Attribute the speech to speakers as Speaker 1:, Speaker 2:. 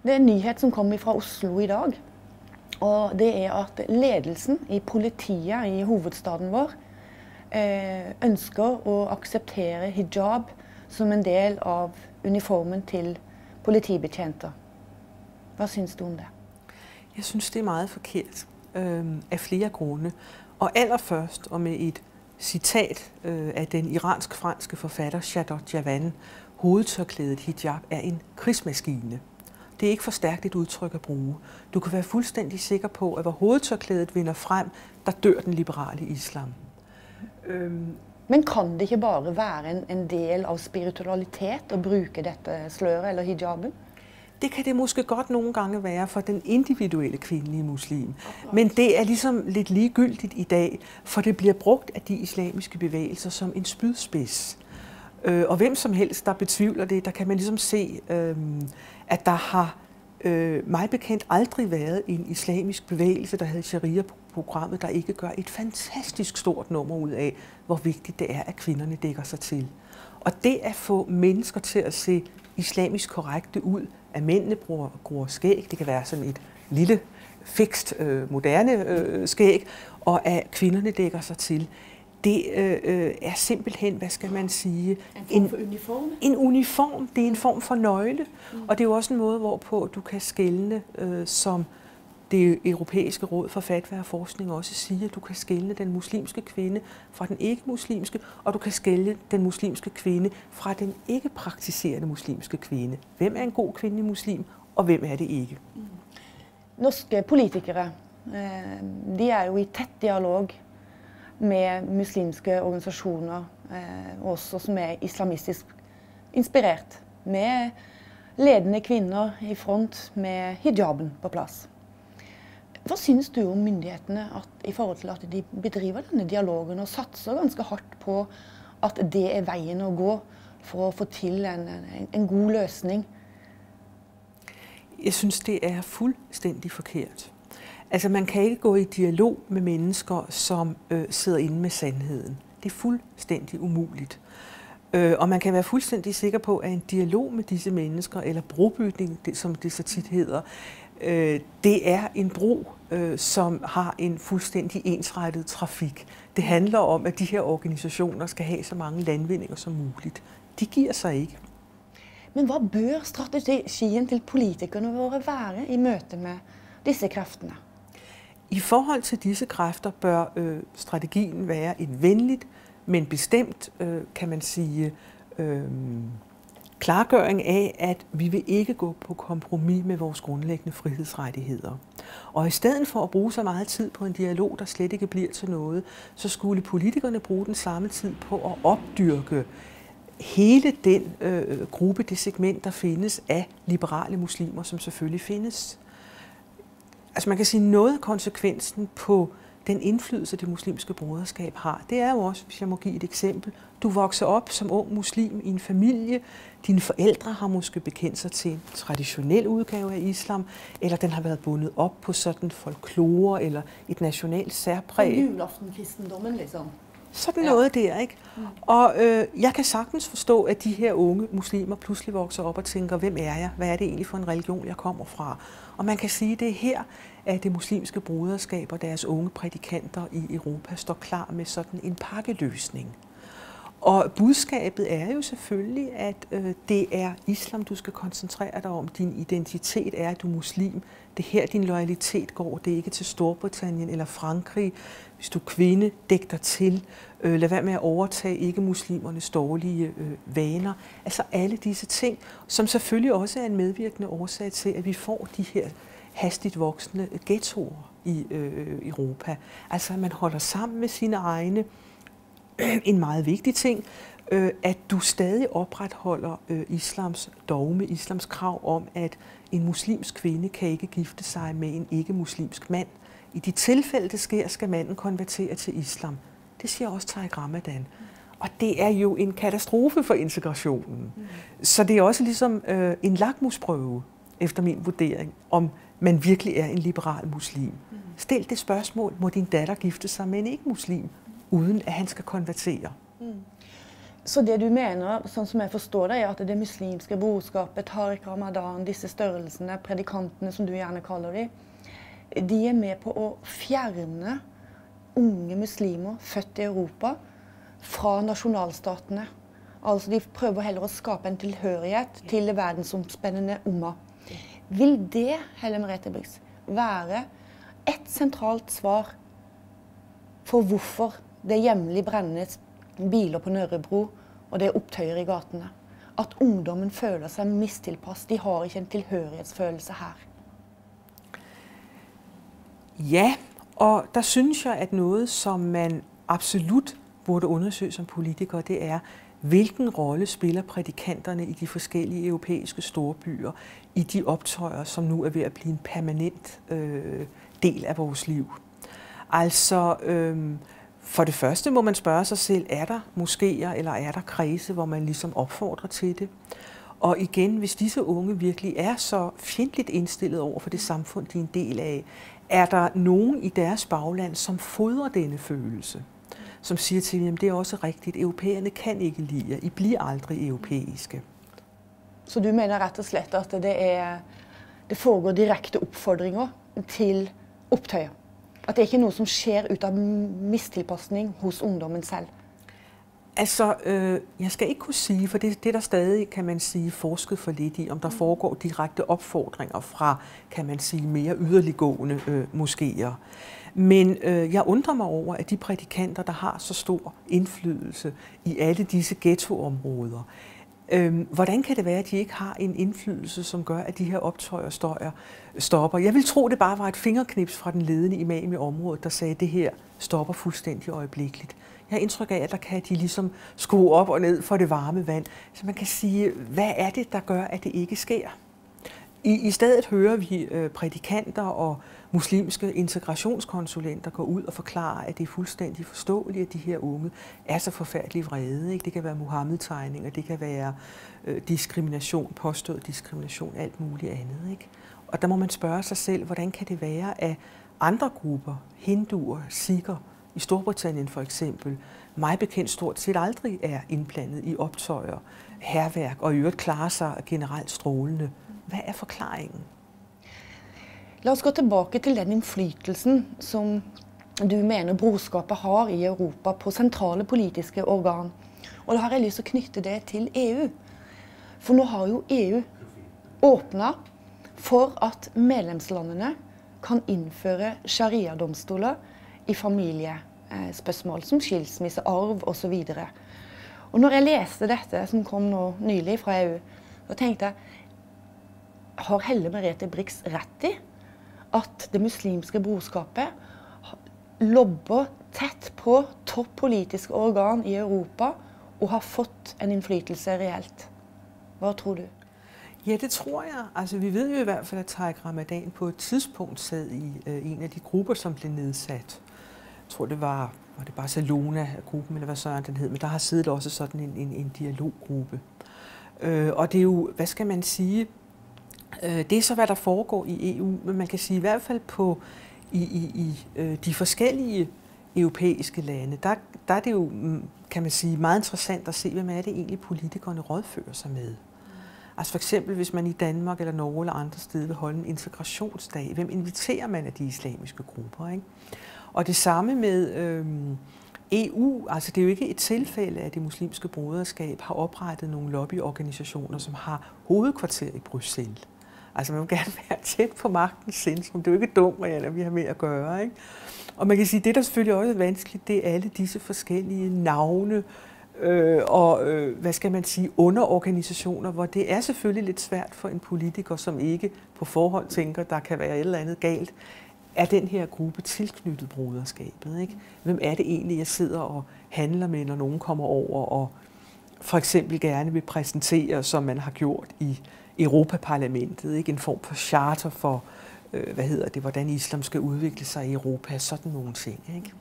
Speaker 1: Det er en nyhet som kommer fra Oslo i dag, og det er at ledelsen i politiet i hovedstaden vår ønsker å akseptere hijab som en del av uniformen til politibetjenter. Hvad synes du om det?
Speaker 2: Jeg synes, det er meget forkert af flere grunde. Og allerførst, og med et citat af den iransk-franske forfatter Shadot Javan, hovedtørklædet hijab er en krigsmaskine. Det er ikke for stærkt et udtryk at bruge. Du kan være fuldstændig sikker på, at hvor hovedtørklædet vinder frem, der dør den liberale islam.
Speaker 1: Men kan det ikke bare være en del av spiritualitet at bruge dette sløret eller hijaben?
Speaker 2: Det kan det måske godt nogle gange være for den individuelle kvindelige muslim. Men det er ligesom lidt ligegyldigt i dag, for det bliver brugt af de islamiske bevægelser som en spydspids. Og hvem som helst, der betvivler det, der kan man ligesom se, at der har mig bekendt aldrig været en islamisk bevægelse, der havde sharia-programmet, der ikke gør et fantastisk stort nummer ud af, hvor vigtigt det er, at kvinderne dækker sig til. Og det at få mennesker til at se islamisk korrekte ud, at mændene bruger skæg, det kan være sådan et lille, fikst, moderne skæg, og at kvinderne dækker sig til, det er simpelthen, hvad skal man sige,
Speaker 1: en form for uniform?
Speaker 2: En uniform, det er en form for nøgle, og det er jo også en måde, hvorpå du kan skelne, som det europæiske råd for fatwa og forskning også siger, du kan skelne den muslimske kvinde fra den ikke-muslimske, og du kan skelne den muslimske kvinde fra den ikke-praktiserende muslimske kvinde. Hvem er en god kvindelig muslim, og hvem er det ikke?
Speaker 1: Norske politikere, de er jo i tæt dialog med muslimske organisationer, også som er islamistisk inspireret, med ledende kvinder i front med hijaben på plads. Hvad synes du om myndighetene i forhold til at de bedriver denne dialogen og satser ganske hardt på at det er vejen at gå for at få til en god løsning?
Speaker 2: Jeg synes, det er fuldstændig forkert. Altså, man kan ikke gå i dialog med mennesker, som sidder inde med sandheden. Det er fuldstændig umuligt. Og man kan være fuldstændig sikker på, at en dialog med disse mennesker, eller brobytning, som det så tit hedder, det er en bro, som har en fuldstændig ensrettet trafik. Det handler om, at de her organisationer skal have så mange landvindinger som muligt. De giver sig ikke.
Speaker 1: Men hvad bør strategien til politikerne våre være i møte med disse kræfterne?
Speaker 2: I forhold til disse kræfter bør strategien være et venligt, men bestemt, kan man sige, klargøring af, at vi vil ikke gå på kompromis med vores grundlæggende frihedsrettigheder. Og i stedet for at bruge så meget tid på en dialog, der slet ikke bliver til noget, så skulle politikerne bruge den samme tid på at opdyrke hele den gruppe, det segment, der findes af liberale muslimer, som selvfølgelig findes. Altså man kan sige, noget af konsekvensen på den indflydelse, det muslimske broderskab har, det er jo også, hvis jeg må give et eksempel, du vokser op som ung muslim i en familie, dine forældre har måske bekendt sig til en traditionel udgave af islam, eller den har været bundet op på sådan folklore eller et nationalt særpræg.
Speaker 1: Julaftenkristendommen, ligesom.
Speaker 2: Sådan noget der, ikke? Og jeg kan sagtens forstå, at de her unge muslimer pludselig vokser op og tænker, hvem er jeg? Hvad er det egentlig for en religion, jeg kommer fra? Og man kan sige, at det er her, at det muslimske broderskab og deres unge prædikanter i Europa står klar med sådan en pakkeløsning. Og budskabet er jo selvfølgelig, at det er islam, du skal koncentrere dig om. Din identitet er, at du er muslim. Det er her, din loyalitet går. Det er ikke til Storbritannien eller Frankrig. Hvis du er kvinde, dæk dig til. Lad være med at overtage ikke-muslimernes dårlige vaner. Altså alle disse ting, som selvfølgelig også er en medvirkende årsag til, at vi får de her hastigt voksende ghettoer i Europa. Altså at man holder sammen med sine egne. En meget vigtig ting, at du stadig opretholder islams dogme, islams krav om, at en muslimsk kvinde kan ikke gifte sig med en ikke-muslimsk mand. I de tilfælde, det sker, skal manden konvertere til islam. Det siger også Tariq Ramadan. Og det er jo en katastrofe for integrationen. Så det er også ligesom en lakmusprøve, efter min vurdering, om man virkelig er en liberal muslim. Stil det spørgsmål, må din datter gifte sig med en ikke-muslim, uden at han skal konvertere.
Speaker 1: Så det du mener, sånn som jeg forstår det, er at det muslimske brorskapet, Tariq Ramadan, disse størrelsene, predikantene som du gjerne kaller de er med på å fjerne unge muslimer født i Europa fra nasjonalstatene. Altså de prøver heller å skape en tilhørighet til det verdensomspennende umma. Vil det, Helle Merete Brix, være et sentralt svar for hvorfor det jevnlig brennes biler på Nørrebro og det er opptøyer i gatene? At ungdommen føler seg mistilpass, de har ikke en tilhørighetsfølelse her.
Speaker 2: Ja, og der synes jeg, at noget, som man absolut burde undersøge som politikere, det er, hvilken rolle spiller prædikanterne i de forskellige europæiske storbyer i de optøjer, som nu er ved at blive en permanent del af vores liv. Altså, for det første må man spørge sig selv, er der moskéer eller er der kredse, hvor man ligesom opfordrer til det? Og igen, hvis disse unge virkelig er så fjendtligt indstillet over for det samfund, de er en del af, er der nogen i deres bagland, som fodrer denne følelse? Som siger til dem, det er også rigtigt, europæerne kan ikke lide jer, I bliver aldrig europæiske.
Speaker 1: Så du mener rett og slett at det foregår direkte oppfordringer til opptøyer? At det ikke er noe som sker ut av mistilpasning hos ungdommen selv?
Speaker 2: Altså, jeg skal ikke kunne sige, for det der stadig, kan man sige, forsket for lidt i, om der foregår direkte opfordringer fra, kan man sige, mere yderliggående moskéer. Men jeg undrer mig over, at de prædikanter, der har så stor indflydelse i alle disse ghettoområder, hvordan kan det være, at de ikke har en indflydelse, som gør, at de her optøjer stopper? Jeg vil tro, det bare var et fingerknips fra den ledende imam i området, der sagde, at det her stopper fuldstændig øjeblikkeligt. Jeg har indtryk af, at der kan de ligesom skrue op og ned for det varme vand. Så man kan sige, hvad er det, der gør, at det ikke sker? I stedet hører vi prædikanter og muslimske integrationskonsulenter gå ud og forklare, at det er fuldstændig forståeligt, at de her unge er så forfærdeligt vrede. Ikke? Det kan være Muhammed-tegninger, det kan være diskrimination, påstået diskrimination, alt muligt andet. Ikke? Og der må man spørge sig selv, hvordan kan det være, at andre grupper, hinduer, sikher, i Storbritannien for eksempel, mig bekendt stort set aldrig er indblandet i optøjer, hærværk og i øvrigt klarer sig generelt strålende. Hvad er forklaringen?
Speaker 1: Lad os gå tilbage til den indflytelsen, som du mener brorskapet har i Europa på centrale politiske organ. Og da har jeg lyst til at knytte det til EU. For nu har jo EU åbnet for at medlemslandene kan indføre sharia-domstoler i familiespørsmål som skilsmisse, arv og så videre. Og når jeg læste dette, som kom nå nylig fra EU, så tenkte jeg, har Helle Merete Brix rett i at det muslimske brorskapet lobber tett på toppolitiske organ i Europa og har fått en indflydelse reelt? Hvad tror du?
Speaker 2: Ja, det tror jeg. Altså, vi ved jo i hvert fald, at Tariq Ramadan på et tidspunkt sad i en af de grupper, som blev nedsat. Jeg tror, det var Barcelona-gruppen, eller hvad sådan den hed, men der har siddet også sådan en dialoggruppe. Og det er jo, hvad skal man sige, det er så, hvad der foregår i EU, men man kan sige i hvert fald på de forskellige europæiske lande, der er det jo, kan man sige, meget interessant at se, hvem er det egentlig politikerne rådfører sig med. Altså for eksempel, hvis man i Danmark eller Norge eller andre steder vil holde en integrationsdag, hvem inviterer man af de islamiske grupper, ikke? Og det samme med EU, altså det er jo ikke et tilfælde, at det muslimske broderskab har oprettet nogle lobbyorganisationer, som har hovedkvarter i Bruxelles. Altså man vil gerne være tæt på magtens centrum. Det er jo ikke dumt, at vi har med at gøre, ikke? Og man kan sige, at det der selvfølgelig også er vanskeligt, det er alle disse forskellige navne hvad skal man sige, underorganisationer, hvor det er selvfølgelig lidt svært for en politiker, som ikke på forhånd tænker, der kan være et eller andet galt, er den her gruppe tilknyttet broderskabet, ikke? Hvem er det egentlig, jeg sidder og handler med, når nogen kommer over og for eksempel gerne vil præsentere, som man har gjort i Europaparlamentet, ikke? En form for charter for, hvordan islam skal udvikle sig i Europa, sådan nogle ting, ikke?